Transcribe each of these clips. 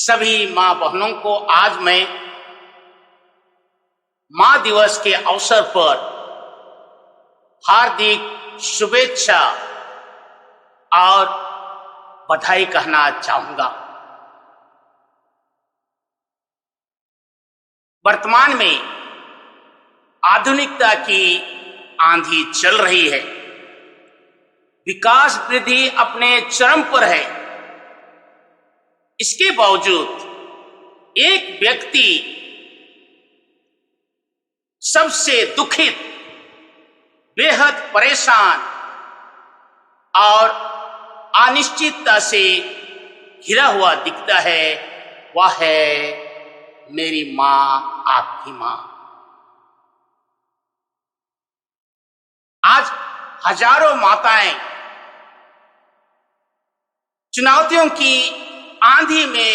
सभी मां बहनों को आज मैं मां दिवस के अवसर पर हार्दिक शुभेच्छा और बधाई कहना चाहूंगा। वर्तमान में आधुनिकता की आंधी चल रही है, विकास वृद्धि अपने चरम पर है। इसके बावजूद एक व्यक्ति सबसे दुखित, बेहद परेशान और अनिश्चितता से घिरा हुआ दिखता है। वह है मेरी मां, आपकी मां। आज हजारों माताएं चुनौतियों की आंधी में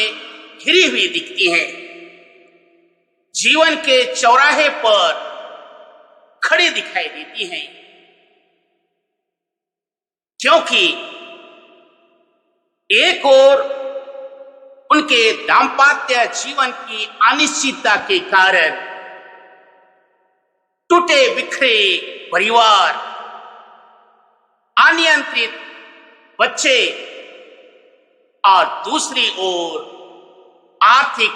घिरी हुई दिखती हैं, जीवन के चौराहे पर खड़ी दिखाई देती हैं, क्योंकि एक ओर उनके दाम्पत्य जीवन की अनिश्चितता के कारण टूटे बिखरे परिवार, अनियंत्रित बच्चे और दूसरी ओर आर्थिक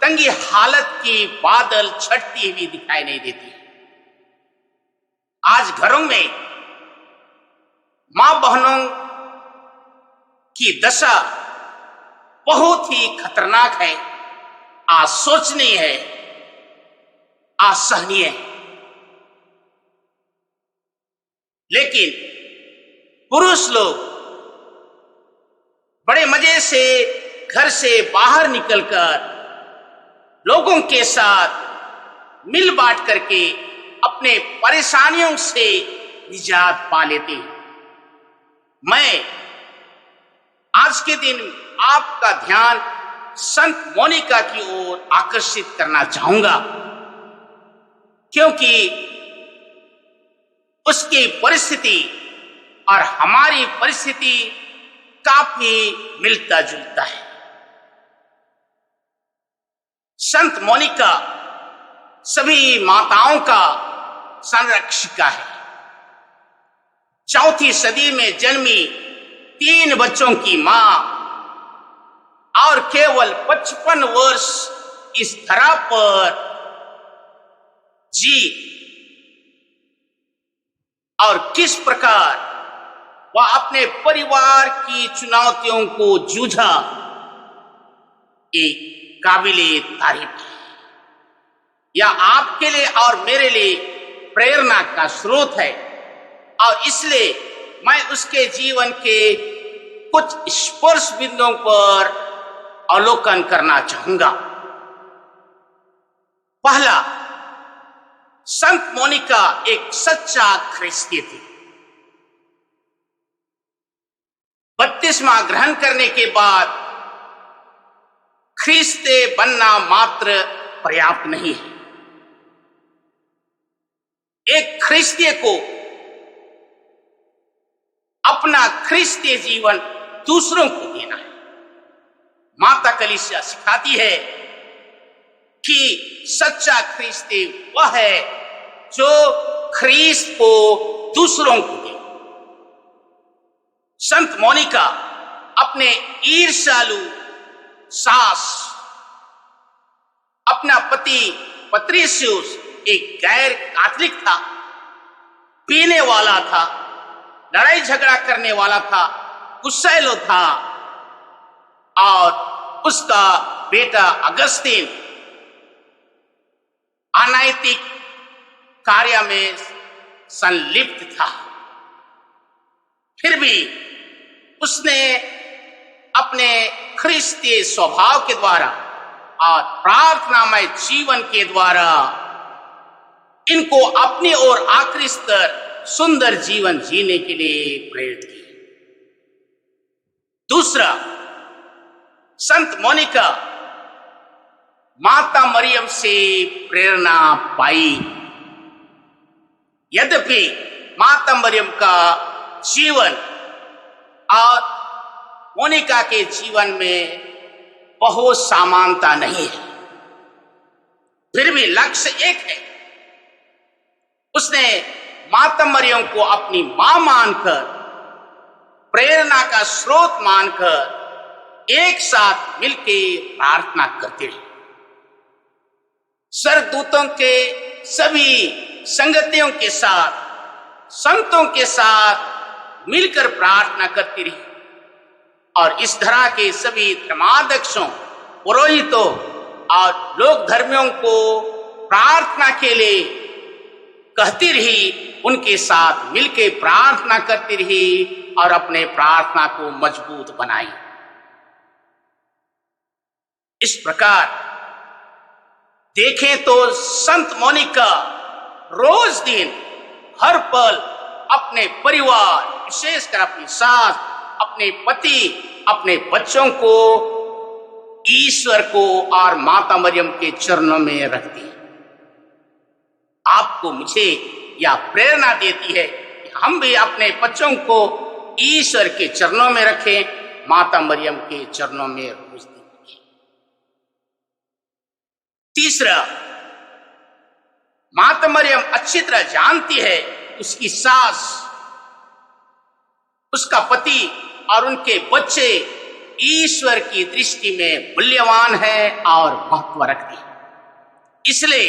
तंगी हालत की बादल छटती हुई दिखाई नहीं देती। आज घरों में मां बहनों की दशा बहुत ही खतरनाक है, असोचनीय है, असहनीय है। लेकिन पुरुष लोग बड़े मजे से घर से बाहर निकलकर लोगों के साथ मिल बांट करके अपने परेशानियों से निजात पा लेते हैं। मैं आज के दिन आपका ध्यान संत मोनिका की ओर आकर्षित करना चाहूंगा, क्योंकि उसकी परिस्थिति और हमारी परिस्थिति काफी मिलता जुलता है। संत मोनिका सभी माताओं का संरक्षिका है। 4वीं सदी में जन्मी 3 बच्चों की मां और केवल 55 वर्ष इस धरा पर जी और किस प्रकार वह अपने परिवार की चुनौतियों को जूझा, एक काबिले तारीफ है। यह आपके लिए और मेरे लिए प्रेरणा का स्रोत है, और इसलिए मैं उसके जीवन के कुछ स्पर्श बिंदुओं पर अवलोकन करना चाहूंगा। पहला, संत मोनिका एक सच्चा ख्रिस्ती थी। बपतिस्मा ग्रहण करने के बाद ख्रिस्ती बनना मात्र पर्याप्त नहीं है। एक ख्रिस्ती को अपना ख्रिस्ती जीवन दूसरों को देना है। माता कलीसिया सिखाती है कि सच्चा ख्रिस्ती वह है जो ख्रिस्त को दूसरों को दे। संत मोनिका अपने ईर्ष्यालु सास, अपना पति पत्रिसियुस एक गैर कैथोलिक था, पीने वाला था, लड़ाई झगड़ा करने वाला था, गुस्सैलो था, और उसका बेटा अगस्तीन अनैतिक कार्य में संलिप्त था। फिर भी उसने अपने ख्रिस्तीय स्वभाव के द्वारा और प्रार्थनामय जीवन के द्वारा इनको अपनी ओर आकृष्ट कर सुंदर जीवन जीने के लिए प्रेरित किया। दूसरा, संत मोनिका माता मरियम से प्रेरणा पाई। यद्यपि माता मरियम का जीवन और मोनिका के जीवन में बहुत समानता नहीं है, फिर भी लक्ष्य एक है। उसने माता मरियम को अपनी मां मानकर, प्रेरणा का स्रोत मानकर एक साथ मिलके प्रार्थना करते रहे। स्वर्गदूतों के सभी संगतियों के साथ, संतों के साथ मिलकर प्रार्थना करती रही और इस तरह के सभी धर्माध्यक्षों, पुरोहितों और लोक धर्मियों को प्रार्थना के लिए कहती रही, उनके साथ मिलकर प्रार्थना करती रही और अपने प्रार्थना को मजबूत बनाई। इस प्रकार देखें तो संत मोनिका रोज दिन हर पल अपने परिवार, विशेषकर अपनी सास, अपने पति, अपने बच्चों को ईश्वर को और माता मरियम के चरणों में रखती है। आपको मुझे यह प्रेरणा देती है कि हम भी अपने बच्चों को ईश्वर के चरणों में रखें, माता मरियम के चरणों में रोज दिन रखें। तीसरा, माता मरियम अच्छी तरह जानती है उसकी सास, उसका पति और उनके बच्चे ईश्वर की दृष्टि में मूल्यवान है और महत्व रखते हैं। इसलिए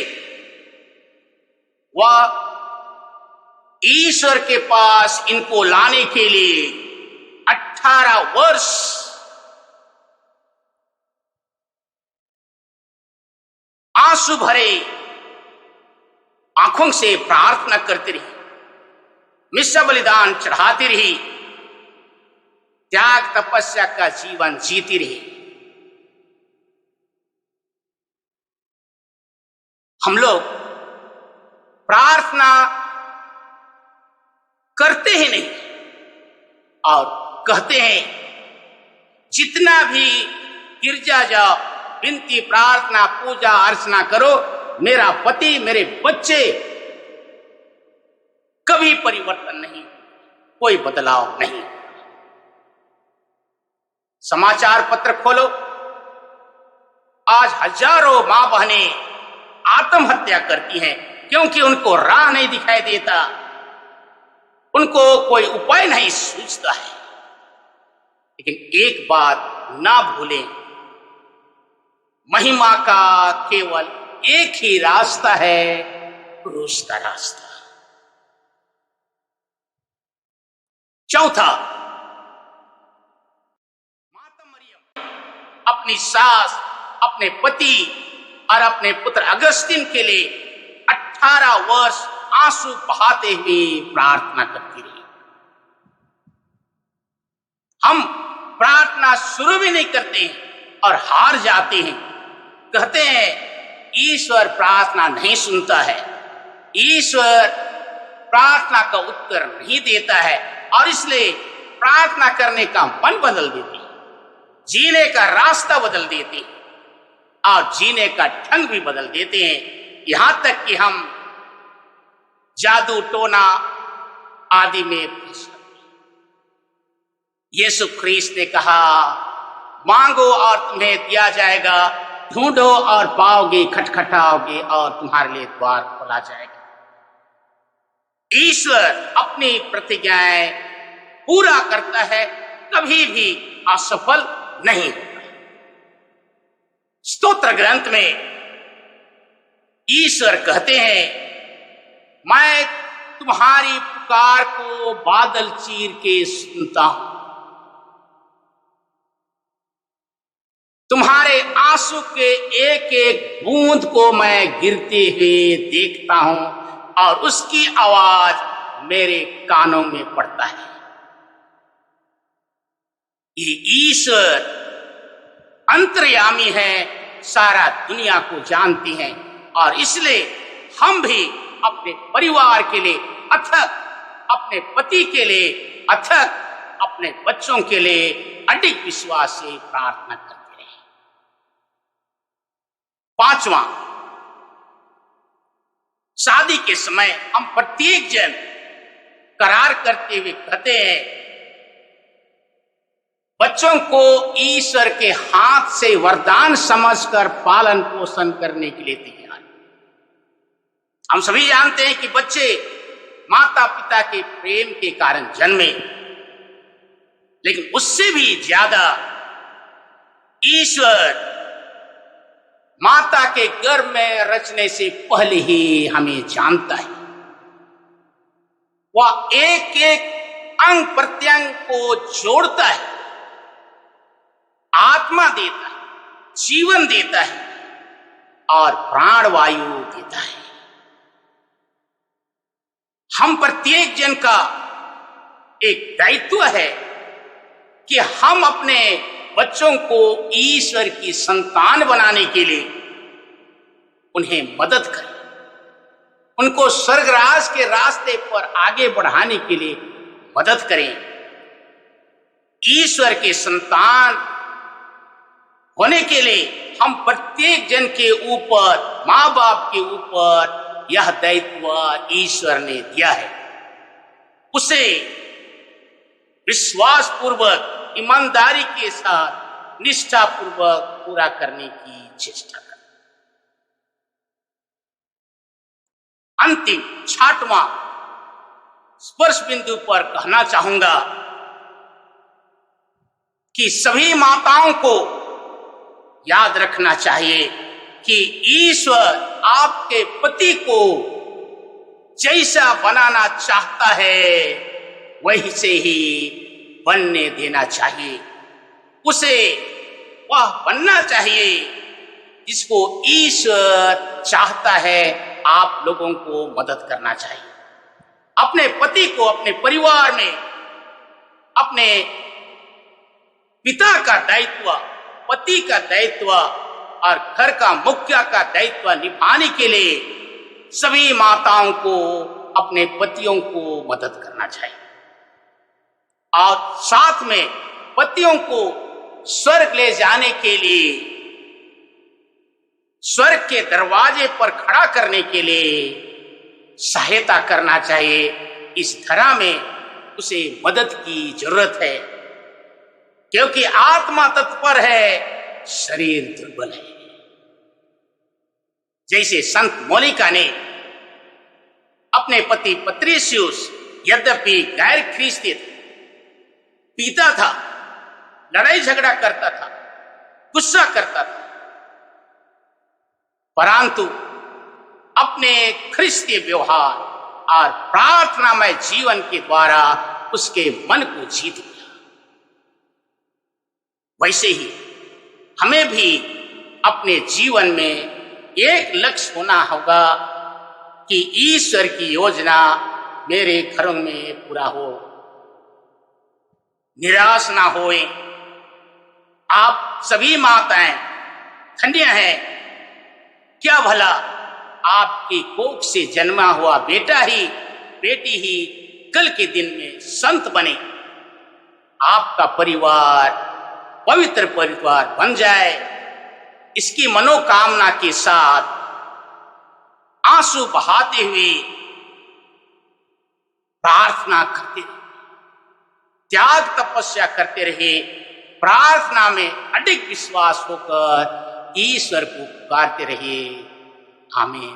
वह ईश्वर के पास इनको लाने के लिए 18 वर्ष आंसू भरे आंखों से प्रार्थना करती रही, मिश्र बलिदान चढ़ाती रही, त्याग तपस्या का जीवन जीती रही। हम लोग प्रार्थना करते ही नहीं और कहते हैं जितना भी गिरजा जाओ, विनती, प्रार्थना, पूजा अर्चना करो, मेरा पति, मेरे बच्चे कभी परिवर्तन नहीं, कोई बदलाव नहीं। समाचार पत्र खोलो, आज हजारों मां बहनें आत्महत्या करती हैं क्योंकि उनको राह नहीं दिखाई देता, उनको कोई उपाय नहीं सूझता है। लेकिन एक बात ना भूलें, महिमा का केवल एक ही रास्ता है, क्रूस का रास्ता। चौथा, माता मरियम अपनी सास, अपने पति और अपने पुत्र अगस्तिन के लिए 18 वर्ष आंसू बहाते हुए प्रार्थना करती रही। हम प्रार्थना शुरू भी नहीं करते और हार जाते हैं, कहते हैं ईश्वर प्रार्थना नहीं सुनता है, ईश्वर प्रार्थना का उत्तर नहीं देता है और इसलिए प्रार्थना करने का मन बदल देते हैं, जीने का रास्ता बदल देते हैं और जीने का ढंग भी बदल देते हैं। यहां तक कि हम जादू टोना आदि में फंस जाते हैं। यीशु ख्रीस्त ने कहा, मांगो और तुम्हें दिया जाएगा, ढूंढो और पाओगे, खटखटाओगे और तुम्हारे लिए द्वार खोला जाएगा। ईश्वर अपनी प्रतिज्ञाएं पूरा करता है, कभी भी असफल नहीं होता। स्तोत्र ग्रंथ में ईश्वर कहते हैं, मैं तुम्हारी पुकार को बादल चीर के सुनता हूं, तुम्हारे आंसू के एक एक बूंद को मैं गिरते हुए देखता हूं और उसकी आवाज मेरे कानों में पड़ता है। ये ईश्वर अंतर्यामी है, सारा दुनिया को जानती हैं और इसलिए हम भी अपने परिवार के लिए अथक, अपने पति के लिए अथक, अपने बच्चों के लिए अडिग विश्वास से प्रार्थना करते हैं। पांचवा, शादी के समय हम प्रत्येक जन करार करते हुए कहते हैं, बच्चों को ईश्वर के हाथ से वरदान समझकर पालन पोषण करने के लिए तैयार हैं। हम सभी जानते हैं कि बच्चे माता पिता के प्रेम के कारण जन्मे, लेकिन उससे भी ज्यादा ईश्वर माता के गर्भ में रचने से पहले ही हमें जानता है। वह एक एक अंग प्रत्यंग को जोड़ता है, आत्मा देता है, जीवन देता है और प्राणवायु देता है। हम प्रत्येक जन का एक दायित्व है कि हम अपने बच्चों को ईश्वर की संतान बनाने के लिए उन्हें मदद करें, उनको स्वर्गराज के रास्ते पर आगे बढ़ाने के लिए मदद करें। ईश्वर के संतान होने के लिए हम प्रत्येक जन के ऊपर, माँ बाप के ऊपर यह दायित्व ईश्वर ने दिया है। उसे विश्वास पूर्वक, ईमानदारी के साथ, निष्ठा पूर्वक पूरा करने की चेष्टा करें। अंतिम 6वां स्पर्श बिंदु पर कहना चाहूंगा कि सभी माताओं को याद रखना चाहिए कि ईश्वर आपके पति को जैसा बनाना चाहता है वैसे ही बनने देना चाहिए। उसे वह बनना चाहिए जिसको ईश्वर चाहता है। आप लोगों को मदद करना चाहिए। अपने पति को अपने परिवार में अपने पिता का दायित्व, पति का दायित्व और घर का मुखिया का दायित्व निभाने के लिए सभी माताओं को अपने पतियों को मदद करना चाहिए और साथ में पतियों को स्वर्ग ले जाने के लिए, स्वर्ग के दरवाजे पर खड़ा करने के लिए सहायता करना चाहिए। इस धरा में उसे मदद की जरूरत है, क्योंकि आत्मा तत्पर है, शरीर दुर्बल है। जैसे संत मोनिका ने अपने पति पत्रिसियुस, यद्यपि गैर ख्रिस्ती पीता था, लड़ाई झगड़ा करता था, गुस्सा करता था, परंतु अपने ख्रिस्तीय व्यवहार और प्रार्थनामय जीवन के द्वारा उसके मन को जीत लिया। वैसे ही हमें भी अपने जीवन में एक लक्ष्य होना होगा कि ईश्वर की योजना मेरे घरों में पूरा हो, निराश ना होए। आप सभी माताएं धन्य हैं, क्या भला आपकी कोख से जन्मा हुआ बेटा ही, बेटी ही कल के दिन में संत बने, आपका परिवार पवित्र परिवार बन जाए। इसकी मनोकामना के साथ आंसू बहाते हुए प्रार्थना करते रहे, त्याग तपस्या करते रहे, प्रार्थना में अडिग विश्वास होकर ईश्वर को पुकारते रहे। आमीन।